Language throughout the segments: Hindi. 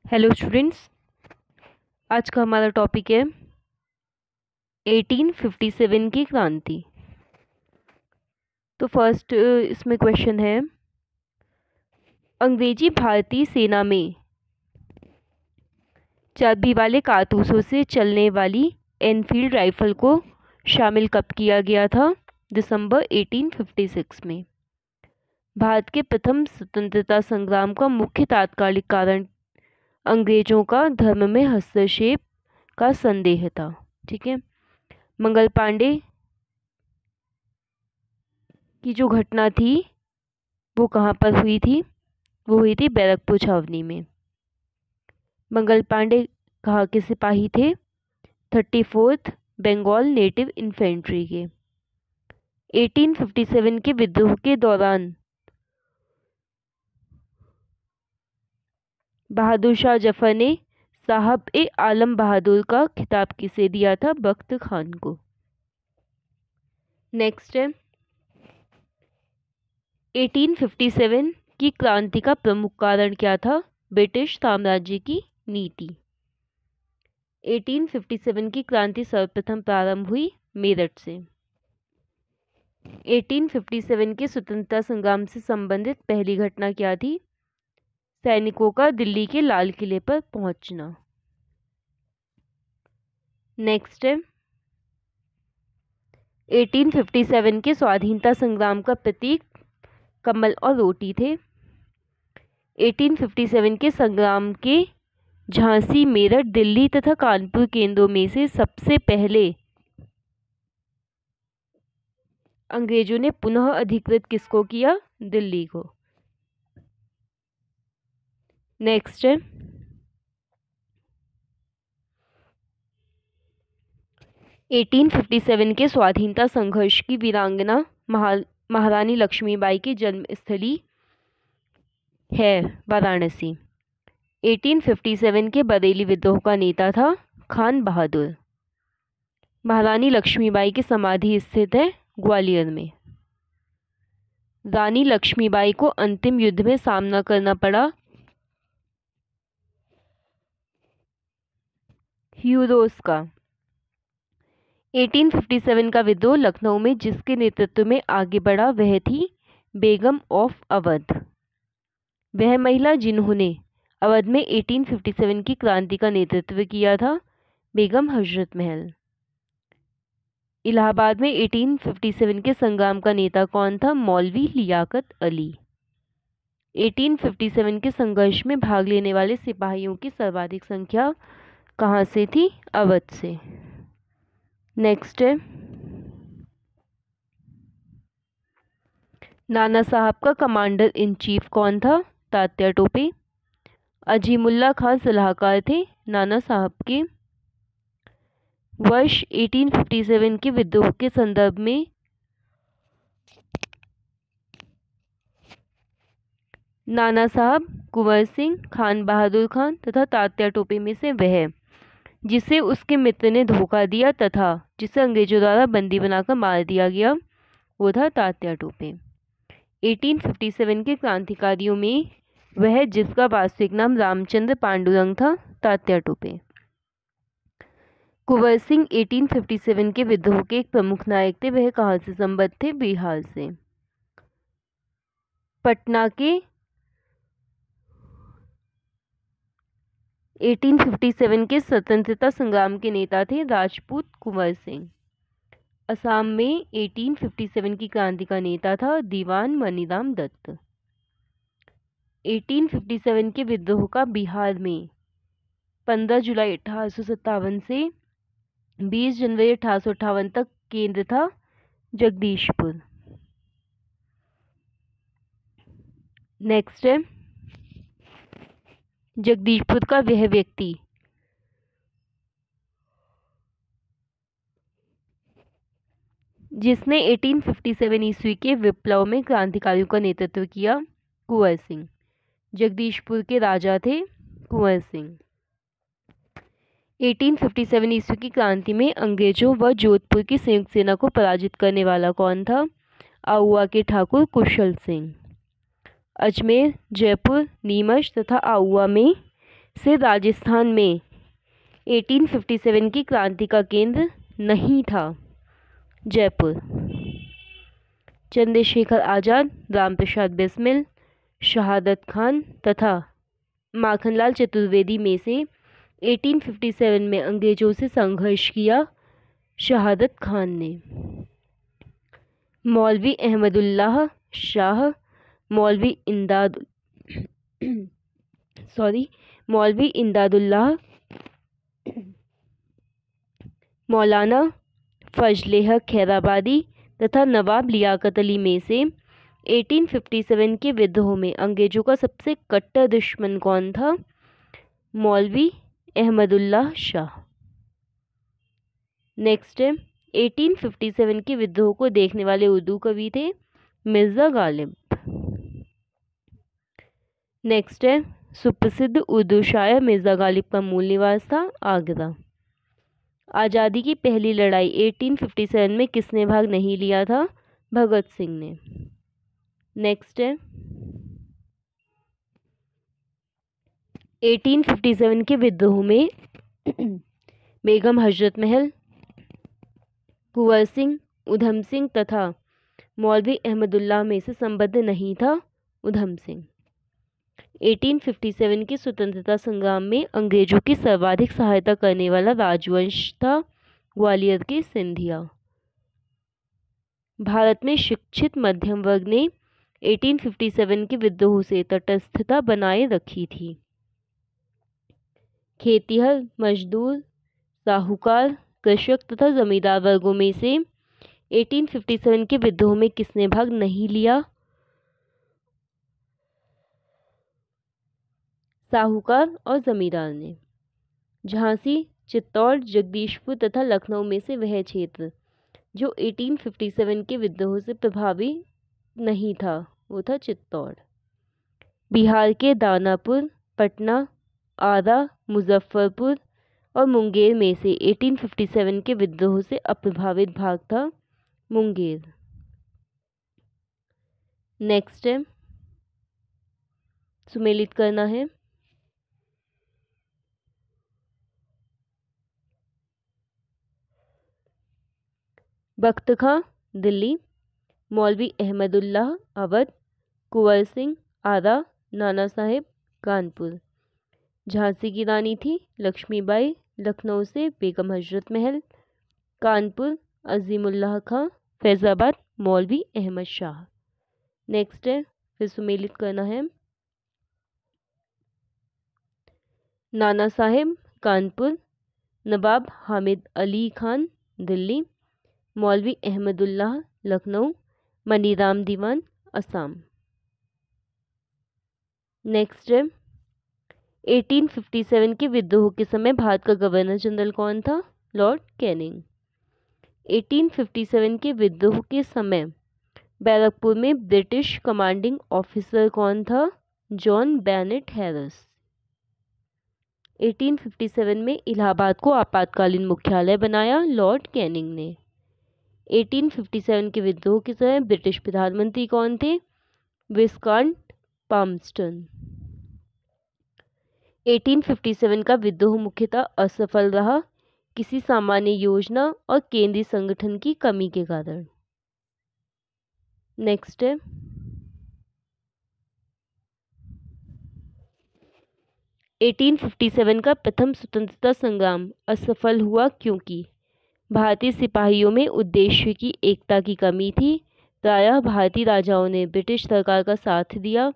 हेलो स्टूडेंट्स, आज का हमारा टॉपिक है 1857 की क्रांति। तो फर्स्ट इसमें क्वेश्चन है, अंग्रेजी भारतीय सेना में चाबी वाले कारतूसों से चलने वाली एनफील्ड राइफल को शामिल कब किया गया था? दिसंबर 1856 में। भारत के प्रथम स्वतंत्रता संग्राम का मुख्य तात्कालिक कारण अंग्रेजों का धर्म में हस्तक्षेप का संदेह था। ठीक है। मंगल पांडे की जो घटना थी वो कहाँ पर हुई थी? वो हुई थी बैरकपुर छावनी में। मंगल पांडे कहाँ के सिपाही थे? 34th बंगाल नेटिव इन्फेंट्री के। 1857 के विद्रोह के दौरान बहादुर शाह जफर ने साहब ए आलम बहादुर का खिताब किसे दिया था? बख्त खान को। नेक्स्ट है, 1857 की क्रांति का प्रमुख कारण क्या था? ब्रिटिश साम्राज्य की नीति। 1857 की क्रांति सर्वप्रथम प्रारंभ हुई मेरठ से। 1857 के स्वतंत्रता संग्राम से संबंधित पहली घटना क्या थी? सैनिकों का दिल्ली के लाल किले पर पहुंचना। नेक्स्ट है, 1857 के स्वाधीनता संग्राम का प्रतीक कमल और रोटी थे। 1857 के संग्राम के झांसी, मेरठ, दिल्ली तथा कानपुर केंद्रों में से सबसे पहले अंग्रेजों ने पुनः अधिकृत किसको किया? दिल्ली को। नेक्स्ट है, 1857 के स्वाधीनता संघर्ष की वीरांगना महारानी लक्ष्मीबाई की जन्मस्थली है वाराणसी। 1857 के बरेली विद्रोह का नेता था खान बहादुर। महारानी लक्ष्मीबाई की समाधि स्थित है ग्वालियर में। रानी लक्ष्मीबाई को अंतिम युद्ध में सामना करना पड़ा ह्यूरोस का। 1857 का विद्रोह लखनऊ में जिसके नेतृत्व में आगे बढ़ा वह थी बेगम ऑफ अवध। वह महिला जिन्होंने अवध में 1857 की क्रांति का नेतृत्व किया था बेगम हजरत महल। इलाहाबाद में 1857 के संग्राम का नेता कौन था? मौलवी लियाकत अली। 1857 के संघर्ष में भाग लेने वाले सिपाहियों की सर्वाधिक संख्या कहाँ से थी? अवध से। नेक्स्ट है, नाना साहब का कमांडर इन चीफ कौन था? तात्या टोपे। अजीमुल्ला खान सलाहकार थे नाना साहब के। वर्ष 1857 के विद्रोह के संदर्भ में नाना साहब, कुंवर सिंह, खान बहादुर खान तथा तात्या टोपे में से वह जिसे उसके मित्र ने धोखा दिया तथा जिसे अंग्रेजों द्वारा बंदी बनाकर मार दिया गया वो था तात्या टोपे। 1857 के क्रांतिकारियों में वह जिसका वास्तविक नाम रामचंद्र पांडुरंग था तात्या टोपे। कुंवर सिंह 1857 के विद्रोह के एक प्रमुख नायक थे। वह कहाँ से संबद्ध थे? बिहार से। पटना के 1857 के स्वतंत्रता संग्राम के नेता थे राजपूत कुंवर सिंह। असम में 1857 की क्रांति का नेता था दीवान मनीराम दत्त। 1857 के विद्रोह का बिहार में 15 जुलाई 1857 से 20 जनवरी 1858 तक केंद्र था जगदीशपुर। नेक्स्ट है, जगदीशपुर का वह व्यक्ति जिसने 1857 ईस्वी के विप्लव में क्रांतिकारियों का नेतृत्व किया, कुंवर सिंह। जगदीशपुर के राजा थे कुंवर सिंह। 1857 ईस्वी की क्रांति में अंग्रेजों व जोधपुर की संयुक्त सेना को पराजित करने वाला कौन था? आउवा के ठाकुर कुशल सिंह। अजमेर, जयपुर, नीमच तथा आउवा में से राजस्थान में 1857 की क्रांति का केंद्र नहीं था। जयपुर। चंद्रशेखर आज़ाद, राम प्रसाद बिस्मिल, शहादत खान तथा माखनलाल चतुर्वेदी में से 1857 में अंग्रेजों से संघर्ष किया। शहादत खान ने। मौलवी अहमदुल्लाह शाह, मौलवी इमदादुल्लाह, मौलाना फजले हक खैराबादी तथा नवाब लियाकत अली में से 1857 के विद्रोह में अंग्रेजों का सबसे कट्टर दुश्मन कौन था? मौलवी अहमदुल्लाह शाह। नेक्स्ट है 1857 के विद्रोह को देखने वाले उर्दू कवि थे मिर्ज़ा गालिब। नेक्स्ट है सुप्रसिद्ध उर्दू शायर मिर्ज़ा गालिब का मूल निवास था आगरा। आज़ादी की पहली लड़ाई 1857 में किसने भाग नहीं लिया था? भगत सिंह ने। नेक्स्ट है 1857 के विद्रोह में बेगम हजरत महल, कुंवर सिंह, उधम सिंह तथा मौलवी अहमदुल्लाह में से संबद्ध नहीं था उधम सिंह। 1857 के स्वतंत्रता संग्राम में अंग्रेजों की सर्वाधिक सहायता करने वाला राजवंश था ग्वालियर के सिंधिया। भारत में शिक्षित मध्यम वर्ग ने 1857 के विद्रोह से तटस्थता बनाए रखी थी। खेतिहर, मजदूर, साहूकार, कृषक तथा जमींदार वर्गों में से 1857 के विद्रोह में किसने भाग नहीं लिया? साहूकार और जमींदार ने। झांसी, चित्तौड़, जगदीशपुर तथा लखनऊ में से वह क्षेत्र जो 1857 के विद्रोह से प्रभावी नहीं था वो था चित्तौड़। बिहार के दानापुर, पटना, आरा, मुजफ्फरपुर और मुंगेर में से 1857 के विद्रोह से अप्रभावित भाग था मुंगेर। नेक्स्ट है सुमेलित करना है। बख्त खां दिल्ली, मौलवी अहमदुल्लाह अवध, कुंवर सिंह आरा, नाना साहेब कानपुर। झांसी की रानी थी लक्ष्मीबाई, लखनऊ से बेगम हजरत महल, कानपुर अजीमुल्लाह खां, फैज़ाबाद मौलवी अहमद शाह। नेक्स्ट है फिर सुमेलित करना है। नाना साहेब कानपुर, नवाब हामिद अली खान दिल्ली, मौलवी अहमदुल्लाह लखनऊ, मनीराम दीवान असम। नेक्स्ट है 1857 के विद्रोह के समय भारत का गवर्नर जनरल कौन था? Lord Canning. 1857 के विद्रोह के समय बैरकपुर में ब्रिटिश कमांडिंग ऑफिसर कौन था? John Bennett Harris. 1857 में इलाहाबाद को आपातकालीन मुख्यालय बनाया लॉर्ड कैनिंग ने। 1857 के विद्रोह के समय ब्रिटिश प्रधानमंत्री कौन थे? विस्काउंट पाल्मस्टन। 1857 का विद्रोह मुख्यतः असफल रहा किसी सामान्य योजना और केंद्रीय संगठन की कमी के कारण। नेक्स्ट है 1857 का प्रथम स्वतंत्रता संग्राम असफल हुआ क्योंकि भारतीय सिपाहियों में उद्देश्य की एकता की कमी थी। प्रायः भारतीय राजाओं ने ब्रिटिश सरकार का साथ दिया।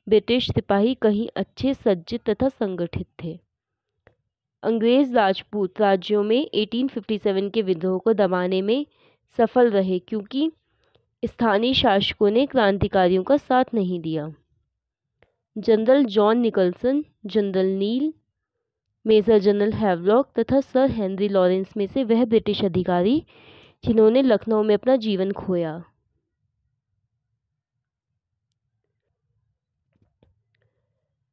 ब्रिटिश सिपाही कहीं अच्छे सज्जित तथा संगठित थे। अंग्रेज राजपूत राज्यों में 1857 के विद्रोह को दबाने में सफल रहे क्योंकि स्थानीय शासकों ने क्रांतिकारियों का साथ नहीं दिया। जनरल जॉन निकलसन, जनरल नील, मेजर जनरल हैवलॉक तथा सर हेनरी लॉरेंस में से वह ब्रिटिश अधिकारी जिन्होंने लखनऊ में अपना जीवन खोया।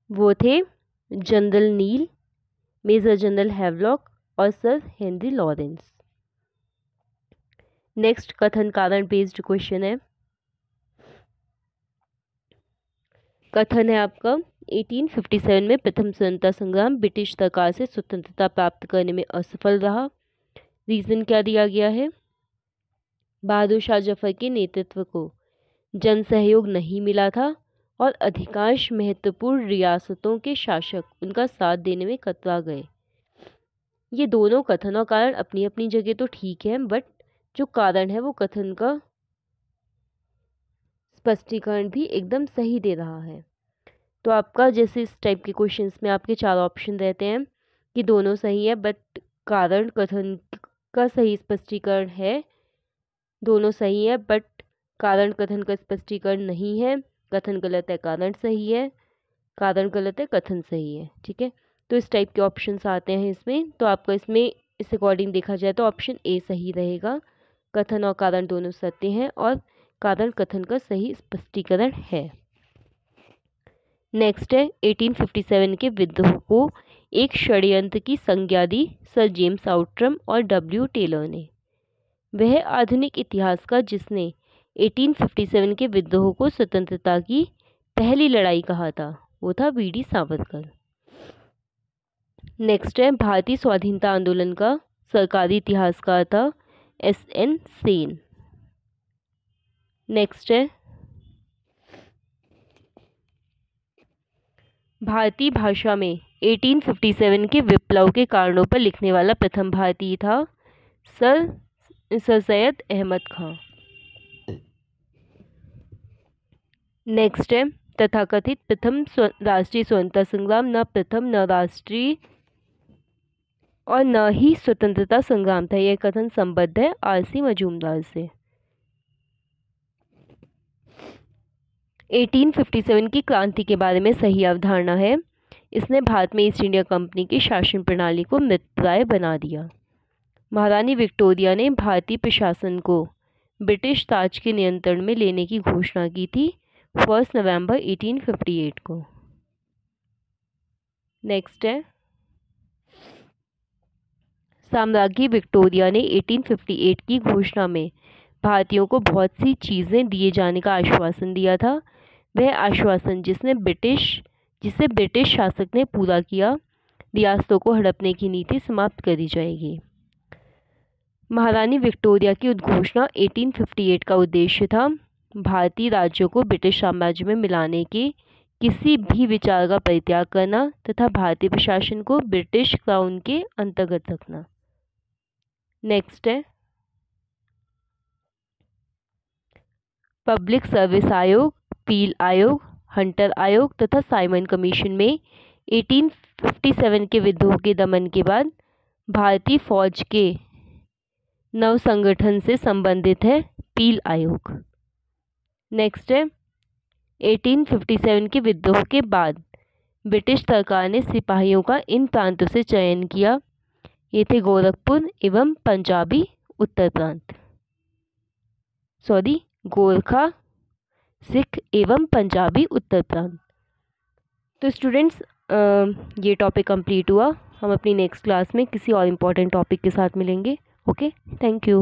वो थे जनरल नील, मेजर जनरल हैवलॉक और सर हेनरी लॉरेंस। नेक्स्ट कथन कारण बेस्ड क्वेश्चन है। कथन है आपका 1857 में प्रथम स्वतंत्रता संग्राम ब्रिटिश सरकार से स्वतंत्रता प्राप्त करने में असफल रहा। रीज़न क्या दिया गया है? बहादुर शाह जफर के नेतृत्व को जन सहयोग नहीं मिला था और अधिकांश महत्वपूर्ण रियासतों के शासक उनका साथ देने में कतरा गए। ये दोनों कथन और कारण अपनी अपनी जगह तो ठीक है, बट जो कारण है वो कथन का स्पष्टीकरण भी एकदम सही दे रहा है। तो आपका जैसे इस टाइप के क्वेश्चंस में आपके 4 ऑप्शन रहते हैं कि दोनों सही है बट कारण कथन का सही स्पष्टीकरण है, दोनों सही है बट कारण कथन का स्पष्टीकरण नहीं है, कथन गलत है कारण सही है, कारण गलत है कथन सही है। ठीक है, तो इस टाइप के ऑप्शंस आते हैं इसमें। तो आपका इसमें इस अकॉर्डिंग देखा जाए तो ऑप्शन ए सही रहेगा। कथन और कारण दोनों सत्य हैं और कारण कथन का सही स्पष्टीकरण है। नेक्स्ट है 1857 के विद्रोह को एक षड्यंत्र की संज्ञा दी सर जेम्स आउट्रम और डब्ल्यू टेलर ने। वह आधुनिक इतिहास का जिसने 1857 के विद्रोह को स्वतंत्रता की पहली लड़ाई कहा था वो था वीडी सावरकर। नेक्स्ट है भारतीय स्वाधीनता आंदोलन का सरकारी इतिहासकार था एस.एन. सेन। नेक्स्ट है भारतीय भाषा में 1857 के विप्लव के कारणों पर लिखने वाला प्रथम भारतीय था सर सैयद अहमद खां। नेक्स्ट है तथाकथित प्रथम राष्ट्रीय स्वतंत्रता संग्राम न प्रथम न राष्ट्रीय और न ही स्वतंत्रता संग्राम था। यह कथन संबद्ध है आर.सी. मजूमदार से। 1857 की क्रांति के बारे में सही अवधारणा है, इसने भारत में ईस्ट इंडिया कंपनी की शासन प्रणाली को मृतप्राय बना दिया। महारानी विक्टोरिया ने भारतीय प्रशासन को ब्रिटिश ताज के नियंत्रण में लेने की घोषणा की थी 1 नवंबर 1858 को। नेक्स्ट है साम्राज्ञी विक्टोरिया ने 1858 की घोषणा में भारतीयों को बहुत सी चीज़ें दिए जाने का आश्वासन दिया था। वह आश्वासन जिसे ब्रिटिश शासक ने पूरा किया, रियासतों को हड़पने की नीति समाप्त करी जाएगी। महारानी विक्टोरिया की उद्घोषणा 1858 का उद्देश्य था भारतीय राज्यों को ब्रिटिश साम्राज्य में मिलाने के किसी भी विचार का परित्याग करना तथा भारतीय प्रशासन को ब्रिटिश क्राउन के अंतर्गत रखना। नेक्स्ट है पब्लिक सर्विस आयोग, पील आयोग, हंटर आयोग तथा साइमन कमीशन में 1857 के विद्रोह के दमन के बाद भारतीय फौज के नव संगठन से संबंधित है पील आयोग। नेक्स्ट है 1857 के विद्रोह के बाद ब्रिटिश सरकार ने सिपाहियों का इन प्रांतों से चयन किया। ये थे गोरखपुर एवं पंजाबी उत्तर प्रांत, गोरखा, सिख एवं पंजाबी उत्तर प्रांत। तो स्टूडेंट्स ये टॉपिक कंप्लीट हुआ। हम अपनी नेक्स्ट क्लास में किसी और इम्पोर्टेंट टॉपिक के साथ मिलेंगे। Okay, thank you.